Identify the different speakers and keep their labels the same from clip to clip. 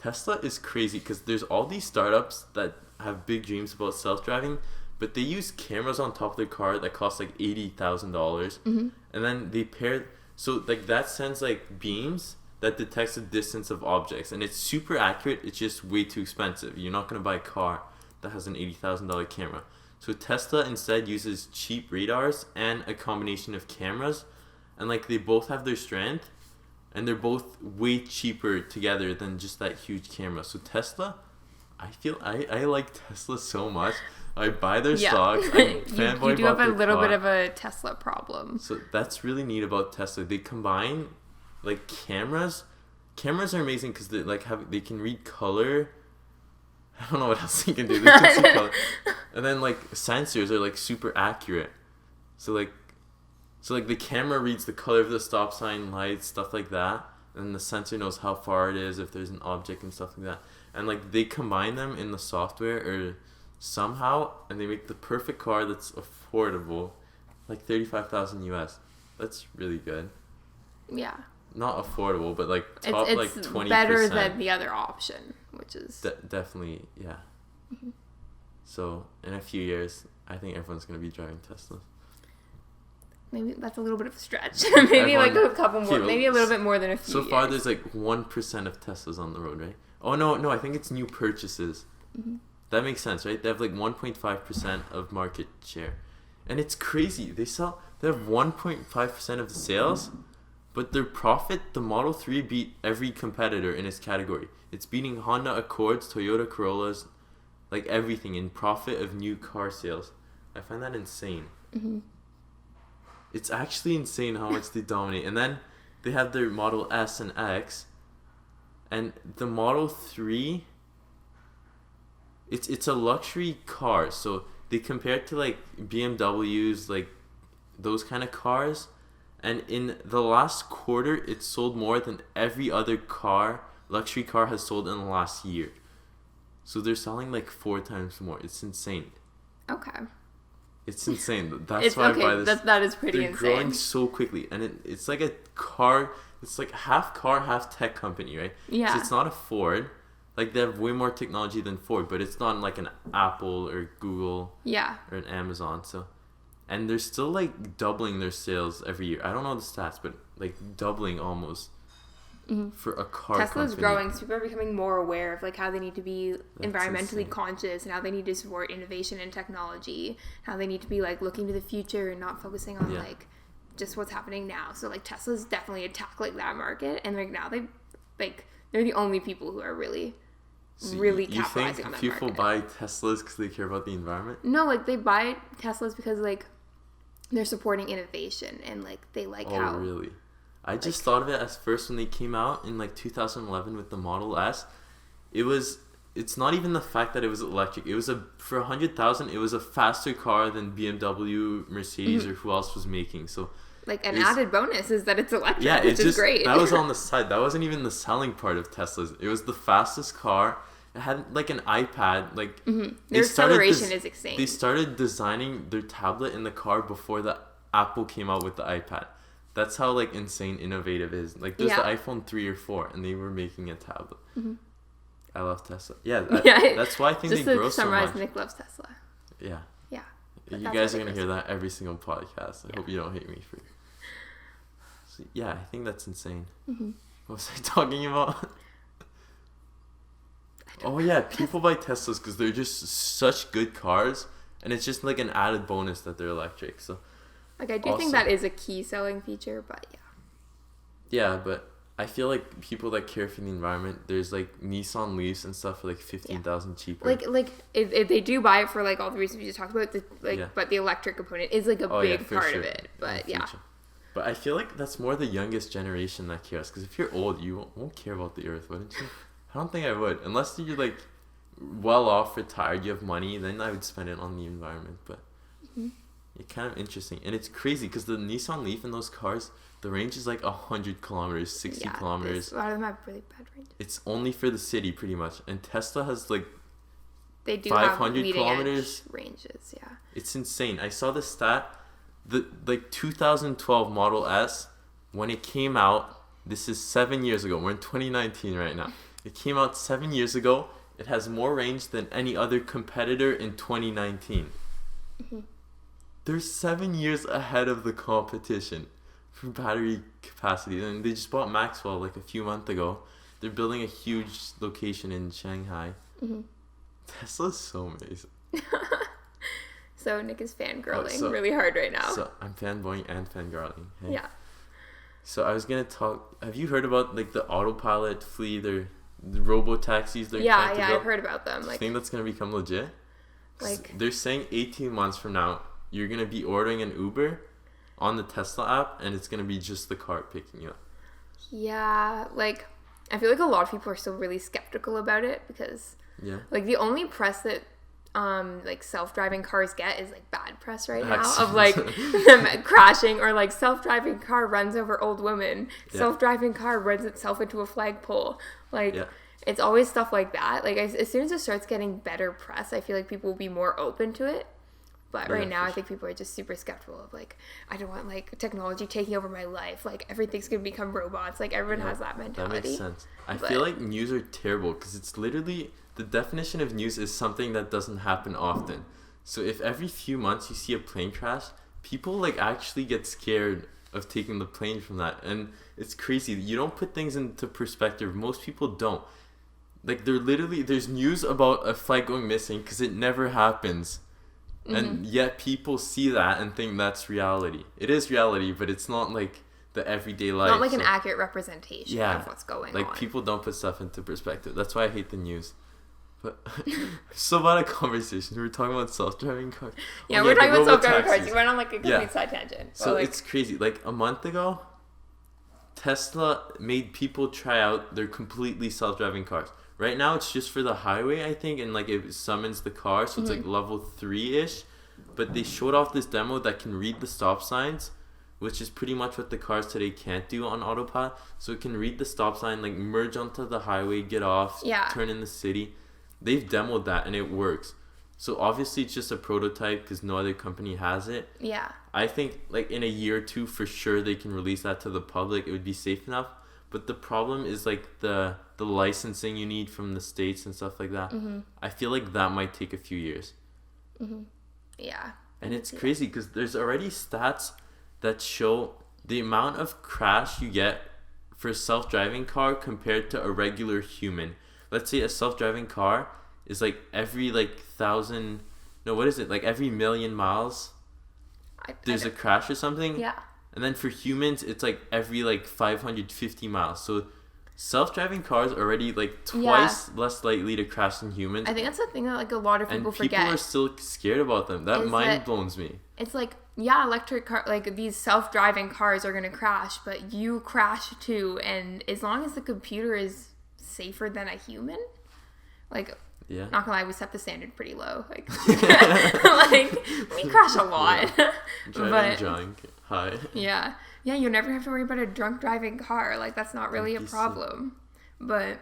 Speaker 1: Tesla is crazy because there's all these startups that have big dreams about self-driving, but they use cameras on top of their car that cost like $80,000, and then they pair. So like that sends like beams that detects the distance of objects, and it's super accurate. It's just way too expensive. You're not gonna buy a car that has an $80,000 camera. So Tesla instead uses cheap radars and a combination of cameras, and like they both have their strength, and they're both way cheaper together than just that huge camera. So Tesla, I like Tesla so much. I buy their stocks. I fanboy
Speaker 2: you do have a little
Speaker 1: car.
Speaker 2: bit of a Tesla problem.
Speaker 1: So that's really neat about Tesla. They combine like cameras. Cameras are amazing because they can read color. I don't know what else they can do. They can see color. And then like sensors are like super accurate. So like the camera reads the color of the stop sign, lights, stuff like that, and the sensor knows how far it is, if there's an object and stuff like that. And like they combine them in the software or somehow, and they make the perfect car that's affordable, like $35,000 US. That's really good.
Speaker 2: Yeah.
Speaker 1: Not affordable, but like top
Speaker 2: it's
Speaker 1: like 20%.
Speaker 2: better than the other option, which is
Speaker 1: definitely, yeah. So in a few years, I think everyone's gonna be driving Teslas.
Speaker 2: Maybe that's a little bit of a stretch. Maybe like a couple more, maybe a little bit more than a few.
Speaker 1: So far, there's like 1% of Teslas on the road, right? Oh no, I think it's new purchases. That makes sense, right? They have like 1.5% of market share, and it's crazy. They have 1.5% of the sales, but their profit, the Model 3 beat every competitor in its category. It's beating Honda Accords, Toyota Corollas, like everything in profit of new car sales. I find that insane. It's actually insane how much they dominate. And then they have their Model S and X, and the Model 3, it's a luxury car. So they compare it to like BMWs, like those kind of cars. And in the last quarter, it sold more than every other luxury car has sold in the last year. So they're selling like 4 times more. It's insane.
Speaker 2: Okay.
Speaker 1: It's insane. That's why I buy this.
Speaker 2: That is pretty insane.
Speaker 1: They're growing so quickly. And it's like a car. It's like half car, half tech company, right?
Speaker 2: Yeah.
Speaker 1: So it's not a Ford. Like they have way more technology than Ford, but it's not like an Apple or Google.
Speaker 2: Yeah.
Speaker 1: Or an Amazon. So. And they're still like doubling their sales every year. I don't know the stats, but like doubling almost for a car
Speaker 2: Tesla's
Speaker 1: company.
Speaker 2: growing, so people are becoming more aware of like how they need to be environmentally conscious and how they need to support innovation and technology, how they need to be like looking to the future and not focusing on like just what's happening now. So like Tesla's definitely tackling that market, and like now they're the only people who are really capitalizing on that market.
Speaker 1: You think people buy Teslas because they care about the environment?
Speaker 2: No, like they buy Teslas because like they're supporting innovation and like they like how.
Speaker 1: Oh, really? I just thought of it as first when they came out in like 2011 with the Model S. It's not even the fact that it was electric. It was for $100,000. It was a faster car than BMW, Mercedes, or who else was making. So
Speaker 2: like an added bonus is that it's electric, which is great.
Speaker 1: That was on the side. That wasn't even the selling part of Teslas. It was the fastest car. It had like an iPad. Like
Speaker 2: their acceleration is insane.
Speaker 1: They started designing their tablet in the car before the Apple came out with the iPad. That's how like insane innovative it is. Like there's the iPhone 3 or 4, and they were making a tablet. I love Tesla. Yeah, that's why I think they grow so much.
Speaker 2: Nick loves Tesla.
Speaker 1: Yeah.
Speaker 2: Yeah.
Speaker 1: You guys are gonna hear that every single podcast. I hope you don't hate me for. So, yeah, I think that's insane. What was I talking about? Oh yeah, people buy Teslas because they're just such good cars, and it's just like an added bonus that they're electric. So,
Speaker 2: like I do think that is a key selling feature, but yeah.
Speaker 1: Yeah, but I feel like people that care for the environment, there's like Nissan Leafs and stuff for like $15,000 cheaper.
Speaker 2: Like if they do buy it for like all the reasons we just talked about, but the electric component is like a big part of it. But yeah.
Speaker 1: But I feel like that's more the youngest generation that cares, because if you're old, you won't care about the earth, wouldn't you? I don't think I would. Unless you're like well off, retired, you have money, then I would spend it on the environment. But it's kind of interesting. And it's crazy because the Nissan Leaf in those cars, the range is like 100 kilometers, 60 kilometers.
Speaker 2: A lot of them have really bad ranges.
Speaker 1: It's only for the city pretty much. And Tesla has like
Speaker 2: they do
Speaker 1: 500
Speaker 2: have
Speaker 1: kilometers
Speaker 2: ranges. Yeah.
Speaker 1: It's insane. I saw the stat. The 2012 Model S, when it came out, this is 7 years ago. We're in 2019 right now. It came out 7 years ago. It has more range than any other competitor in 2019. They're 7 years ahead of the competition for battery capacity. And they just bought Maxwell like a few months ago. They're building a huge location in Shanghai. Tesla's so amazing.
Speaker 2: So Nick is fangirling really hard right now.
Speaker 1: So I'm fanboying and fangirling. Hey.
Speaker 2: Yeah.
Speaker 1: So I was gonna talk. Have you heard about like the autopilot fleet or the robo taxis? They're trying to build?
Speaker 2: I've heard about them.
Speaker 1: Do you
Speaker 2: Like,
Speaker 1: think that's gonna become legit?
Speaker 2: Like,
Speaker 1: they're saying 18 months from now, you're gonna be ordering an Uber on the Tesla app, and it's gonna be just the car picking you up.
Speaker 2: yeah, like I feel like a lot of people are still really skeptical about it because like the only press that like self-driving cars get is like bad press right now of like them crashing, or like self-driving car runs over old women, self-driving car runs itself into a flagpole, like it's always stuff like that. Like as soon as it starts getting better press, I feel like people will be more open to it. But right now, I think people are just super skeptical of like, I don't want like technology taking over my life. Like everything's gonna become robots. Like everyone has that mentality.
Speaker 1: That makes sense. I feel like news are terrible because it's literally, the definition of news is something that doesn't happen often. So if every few months you see a plane crash, people like actually get scared of taking the plane from that. And it's crazy. You don't put things into perspective. Most people don't. Like there's news about a flight going missing because it never happens. And yet people see that and think that's reality. It is reality, but it's not like the everyday life.
Speaker 2: Not like an accurate representation of what's going on.
Speaker 1: Like people don't put stuff into perspective. That's why I hate the news. But so about a conversation. We were talking about self-driving cars.
Speaker 2: Yeah, we're talking about self-driving cars. You went on like a complete side tangent.
Speaker 1: So like, it's crazy. Like a month ago, Tesla made people try out their completely self-driving cars. Right now, it's just for the highway, I think, and like it summons the car, so it's like level 3-ish. But they showed off this demo that can read the stop signs, which is pretty much what the cars today can't do on autopilot. So it can read the stop sign, like merge onto the highway, get off, turn in the city. They've demoed that and it works. So obviously it's just a prototype because no other company has it.
Speaker 2: Yeah.
Speaker 1: I think like in a year or two, for sure they can release that to the public. It would be safe enough. But the problem is like the licensing you need from the States and stuff like that. I feel like that might take a few years.
Speaker 2: Yeah.
Speaker 1: And it's crazy because there's already stats that show the amount of crash you get for a self-driving car compared to a regular human. Let's say a self-driving car is like every like every million miles there's a crash or something.
Speaker 2: Yeah.
Speaker 1: And then for humans, it's like every like 550 miles. So self-driving cars are already like twice less likely to crash than humans.
Speaker 2: I think that's the thing that like a lot of people forget.
Speaker 1: And people are still scared about them. That mind blows me.
Speaker 2: It's like, electric car, like these self-driving cars are gonna crash, but you crash too. And as long as the computer is safer than a human, like, not gonna lie, we set the standard pretty low. Like, like we crash a lot.
Speaker 1: Driving drunk. Hi.
Speaker 2: Yeah, you'll never have to worry about a drunk driving car. Like, that's not really a problem. But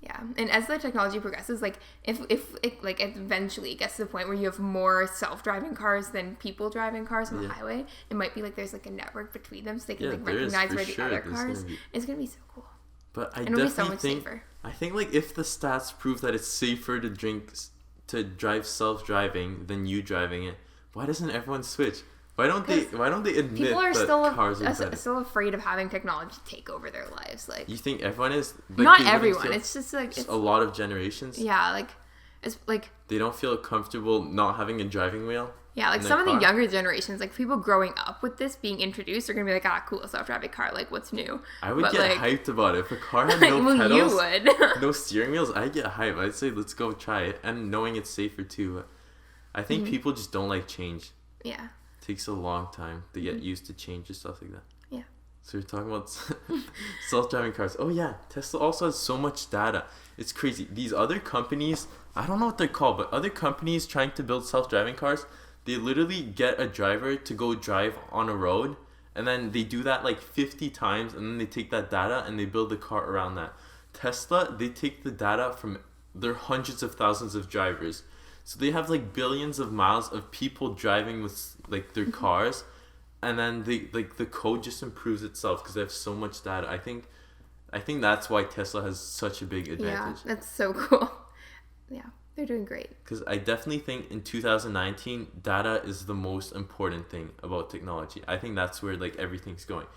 Speaker 2: yeah, and as the technology progresses, like if it like eventually gets to the point where you have more self-driving cars than people driving cars on the highway, it might be like there's like a network between them, so they can like recognize where the other cars. It's gonna be so cool.
Speaker 1: But I definitely think I think like if the stats prove that it's safer to drive self-driving than you driving it, why doesn't everyone switch? Why don't they admit
Speaker 2: people are
Speaker 1: that cars are better?
Speaker 2: still afraid of having technology take over their lives? Like,
Speaker 1: you think everyone is? Like,
Speaker 2: not everyone. It's just like
Speaker 1: a lot of generations.
Speaker 2: Yeah, like it's like
Speaker 1: they don't feel comfortable not having a driving wheel.
Speaker 2: Yeah, like some of the younger generations, like people growing up with this being introduced, are gonna be like, cool, self-driving car. Like, what's new?
Speaker 1: I would get hyped about it if a car had no pedals,
Speaker 2: you would.
Speaker 1: no steering wheels. I'd get hyped. I'd say let's go try it, and knowing it's safer too. I think people just don't like change.
Speaker 2: Yeah.
Speaker 1: Takes a long time to get used to change and stuff like that.
Speaker 2: Yeah.
Speaker 1: So we're talking about self-driving cars. Oh yeah, Tesla also has so much data. It's crazy. These other companies, I don't know what they're called, but other companies trying to build self-driving cars, they literally get a driver to go drive on a road, and then they do that like 50 times, and then they take that data and they build the car around that. Tesla, they take the data from their hundreds of thousands of drivers. So they have like billions of miles of people driving with like their cars, and then they like the code just improves itself because they have so much data. I think I think that's why Tesla has such a big advantage.
Speaker 2: Yeah, that's so cool. Yeah, they're doing great.
Speaker 1: Because I definitely think in 2019, data is the most important thing about technology. I think that's where like everything's going.